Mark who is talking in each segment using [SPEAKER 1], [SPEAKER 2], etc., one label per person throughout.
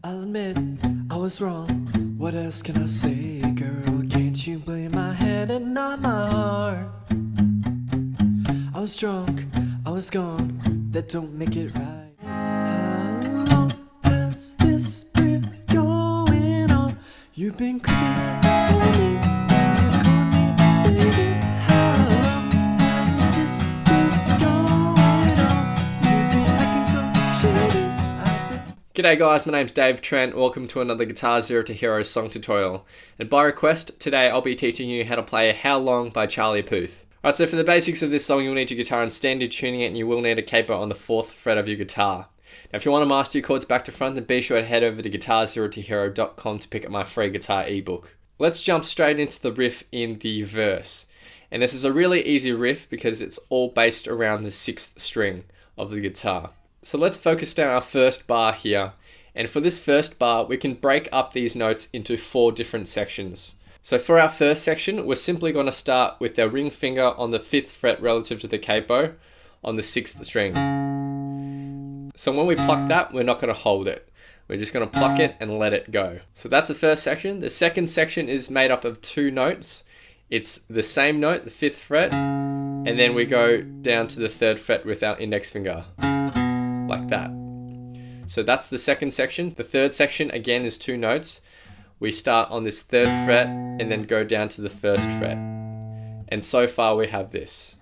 [SPEAKER 1] I'll admit I was wrong. What else can I say, girl? Can't you blame my head and not my heart? I was drunk, I was gone. That don't make it right. How long has this been going on? You've been creeping up on me. You call me baby. How long has this been going on? You've been acting so shady.
[SPEAKER 2] G'day guys, my name's Dave Trent. Welcome to another GuitarZero2Hero song tutorial. And by request, today I'll be teaching you how to play How Long by Charlie Puth. Alright, so for the basics of this song, you'll need your guitar in standard tuning it, and you will need a capo on the 4th fret of your guitar. Now if you want to master your chords back to front, then be sure to head over to GuitarZero2Hero.com to pick up my free guitar ebook. Let's jump straight into the riff in the verse. And this is a really easy riff because it's all based around the 6th string of the guitar. So let's focus down our first bar here. And for this first bar, we can break up these notes into 4 different sections. So for our first section, we're simply going to start with our ring finger on the 5th fret relative to the capo on the 6th string. So when we pluck that, we're not going to hold it. We're just going to pluck it and let it go. So that's the first section. The second section is made up of 2 notes. It's the same note, the 5th fret, and then we go down to the 3rd fret with our index finger, like that. So that's the second section. The third section again is 2 notes. We start on this 3rd fret and then go down to the 1st fret. And so far we have this.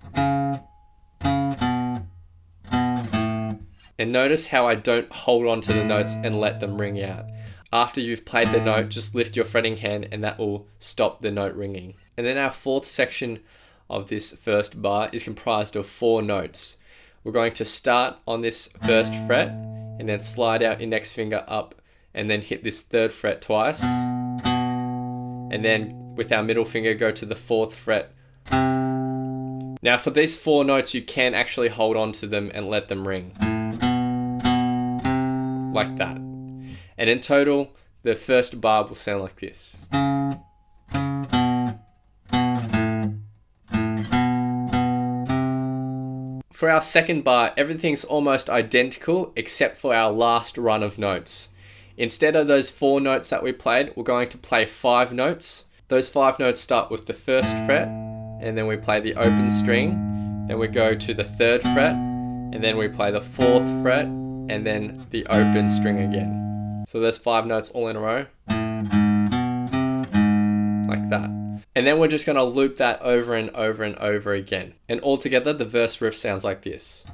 [SPEAKER 2] And notice how I don't hold on to the notes and let them ring out. After you've played the note, just lift your fretting hand and that will stop the note ringing. And then our 4th section of this first bar is comprised of 4 notes. We're going to start on this 1st fret and then slide our index finger up and then hit this 3rd fret twice. And then with our middle finger go to the 4th fret. Now for these 4 notes, you can actually hold on to them and let them ring. Like that. And in total, the first bar will sound like this. For our second bar, everything's almost identical except for our last run of notes. Instead of those 4 notes that we played, we're going to play 5 notes. Those 5 notes start with the 1st fret, and then we play the open string, then we go to the 3rd fret, and then we play the 4th fret, and then the open string again. So there's 5 notes all in a row, like that. And then we're just going to loop that over and over and over again. And altogether, the verse riff sounds like this.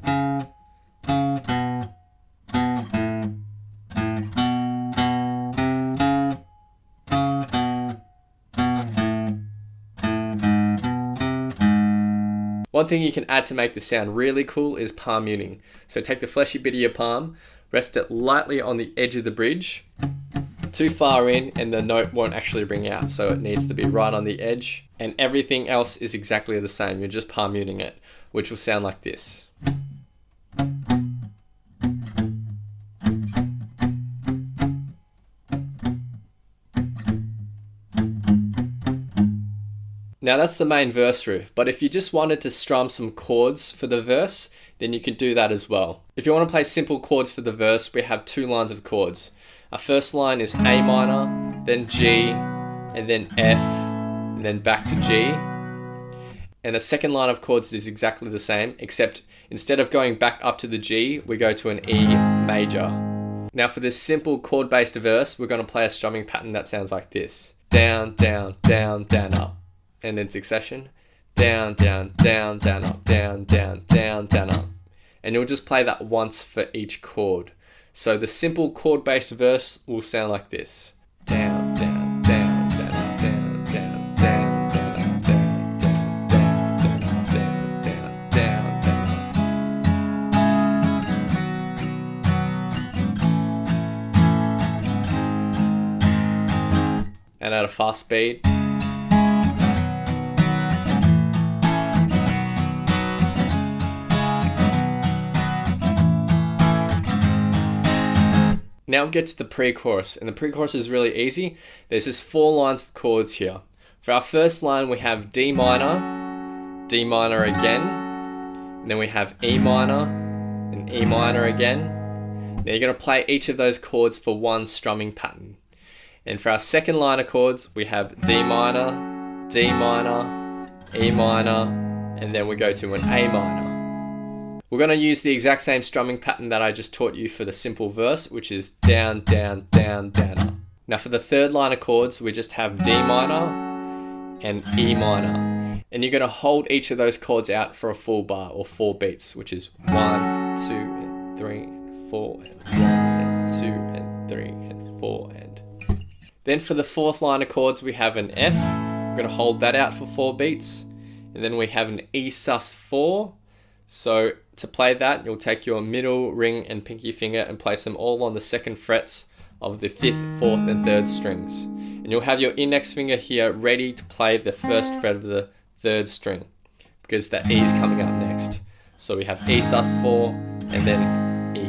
[SPEAKER 2] One thing you can add to make this sound really cool is palm muting. So take the fleshy bit of your palm, rest it lightly on the edge of the bridge. Too far in and the note won't actually ring out, so it needs to be right on the edge. And everything else is exactly the same, you're just palm muting it, which will sound like this. Now that's the main verse riff, but if you just wanted to strum some chords for the verse, then you could do that as well. If you want to play simple chords for the verse, we have 2 lines of chords. Our first line is A minor, then G, and then F, and then back to G. And the second line of chords is exactly the same, except instead of going back up to the G, we go to an E major. Now for this simple chord-based verse, we're going to play a strumming pattern that sounds like this. Down, down, down, down, up. And in succession, down, down, down, down, up, down, down, down, down, up. And you'll just play that once for each chord. So the simple chord-based verse will sound like this. Down, down, down, down, up, down, down, down, down, up, down, down, down, down, up, down, down, down, down, up. And at a fast speed. Now we get to the pre-chorus, and the pre-chorus is really easy. There's just 4 lines of chords here. For our first line, we have D minor again, and then we have E minor, and E minor again, Now you're going to play each of those chords for one strumming pattern. And for our second line of chords, we have D minor, D minor, E minor, and then we go to an A minor. We're going to use the exact same strumming pattern that I just taught you for the simple verse, which is down, down, down, down. Now for the third line of chords, we just have D minor and E minor. And you're going to hold each of those chords out for a full bar or 4 beats, which is 1, 2, and 3, and 4, and 1, and 2, and 3, and 4, and. Then for the fourth line of chords, we have an F. We're going to hold that out for 4 beats. And then we have an E sus4. So to play that, you'll take your middle ring and pinky finger and place them all on the second frets of the 5th, 4th, and 3rd strings. And you'll have your index finger here ready to play the first fret of the 3rd string, because the E is coming up next. So we have E sus4 and then E.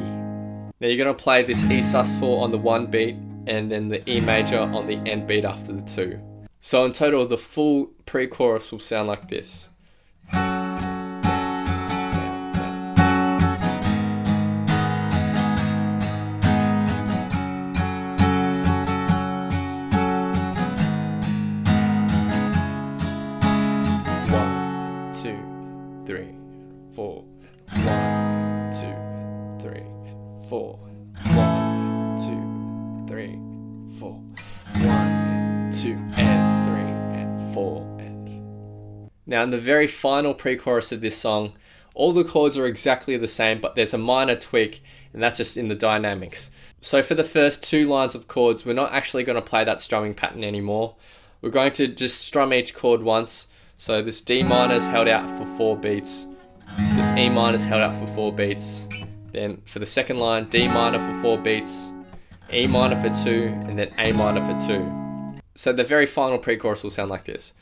[SPEAKER 2] Now you're going to play this E sus4 on the 1 beat and then the E major on the end beat after the 2. So in total, the full pre-chorus will sound like this. Now in the very final pre-chorus of this song, all the chords are exactly the same, but there's a minor tweak, and that's just in the dynamics. So for the first 2 lines of chords, we're not actually going to play that strumming pattern anymore. We're going to just strum each chord once. So this D minor is held out for 4 beats. This E minor is held out for 4 beats. Then for the second line, D minor for 4 beats, E minor for 2, and then A minor for 2. So the very final pre-chorus will sound like this.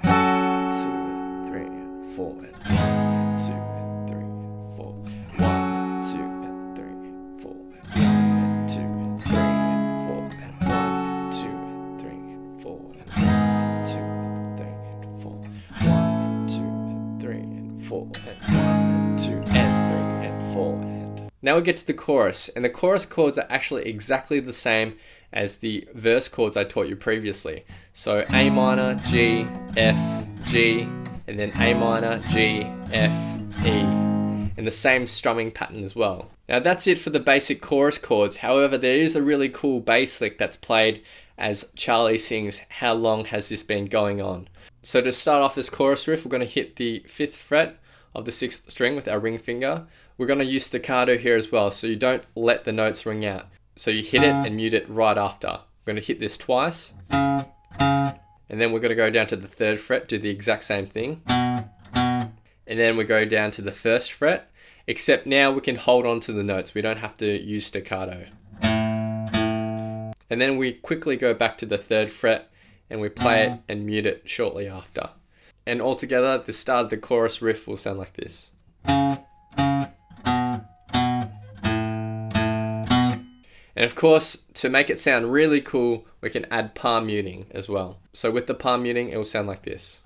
[SPEAKER 2] 1, 2, 3, and 4, and 1, 2, and 3, and 4. 1, 2, and 3, and 4, and 1, 2, and 3, and 4, and 1, 2, and 3, and 4, and 1, 2, and 3, and 4. 1, 2, and 3, and 4, and 1, 2, and 3, and 4, and. Now we get to the chorus, and the chorus chords are actually exactly the same as the verse chords I taught you previously. So A minor, G, F, G, and then A minor, G, F, E, and the same strumming pattern as well. Now that's it for the basic chorus chords. However, there is a really cool bass lick that's played as Charlie sings "How Long Has This Been Going On?" So to start off this chorus riff, we're going to hit the 5th fret of the 6th string with our ring finger. We're going to use staccato here as well, so you don't let the notes ring out. So you hit it and mute it right after. We're going to hit this twice. And then we're going to go down to the 3rd fret, do the exact same thing. And then we go down to the 1st fret, except now we can hold on to the notes. We don't have to use staccato. And then we quickly go back to the 3rd fret and we play it and mute it shortly after. And altogether, the start of the chorus riff will sound like this. And of course, to make it sound really cool, we can add palm muting as well. So with the palm muting, it will sound like this.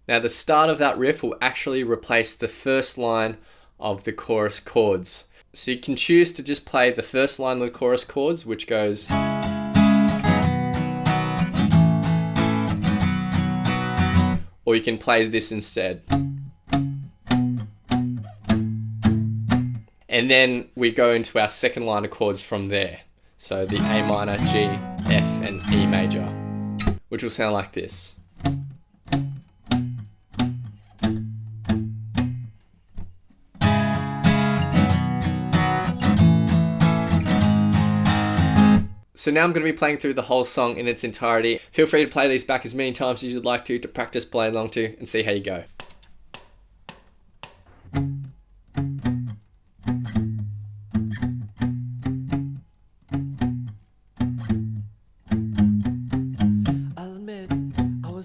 [SPEAKER 2] Now the start of that riff will actually replace the first line of the chorus chords. So you can choose to just play the first line of the chorus chords, which goes... or you can play this instead. And then we go into our second line of chords from there. So the A minor, G, F, and E major, which will sound like this. So now I'm going to be playing through the whole song in its entirety. Feel free to play these back as many times as you'd like to practice playing along to and see how you go.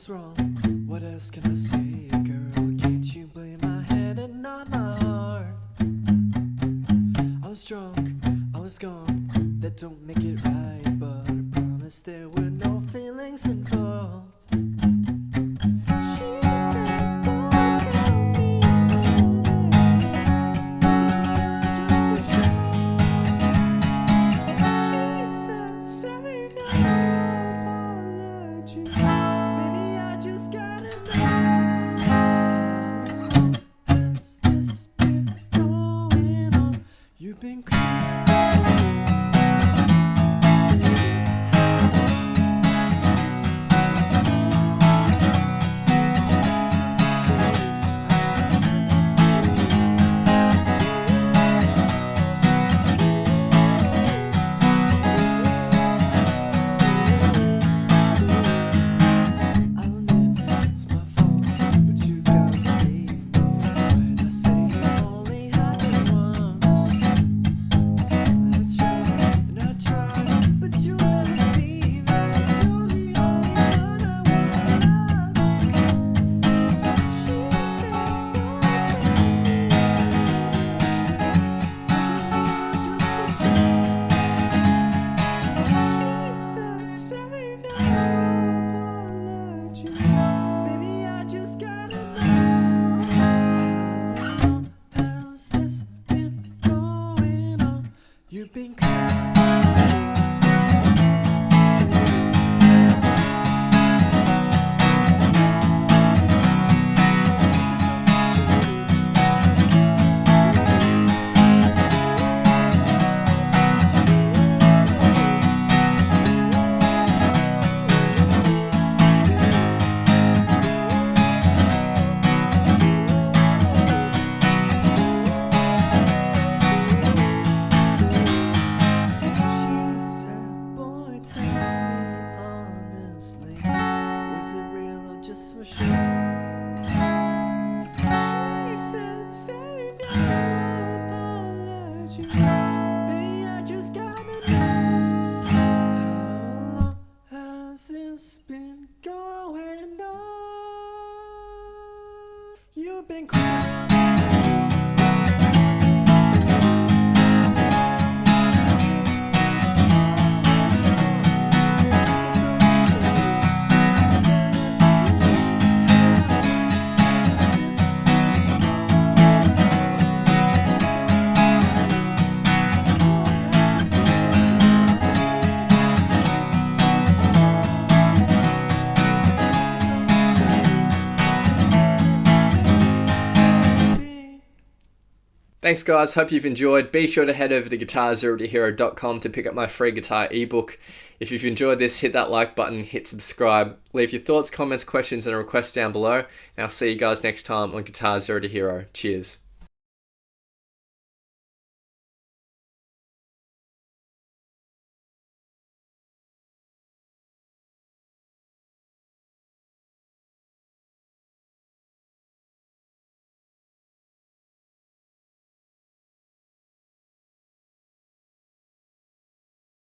[SPEAKER 1] Wrong. What else can I say, girl? Can't you blame my head and not my heart? I was drunk, I was gone. That don't make it right, but I promise there were no feelings involved. She said, don't tell me been You've been crying.
[SPEAKER 2] Thanks guys, hope you've enjoyed. Be sure to head over to GuitarZero2Hero.com to pick up my free guitar ebook. If you've enjoyed this, hit that like button, hit subscribe, leave your thoughts, comments, questions and requests down below, and I'll see you guys next time on Guitar Zero to Hero. Cheers.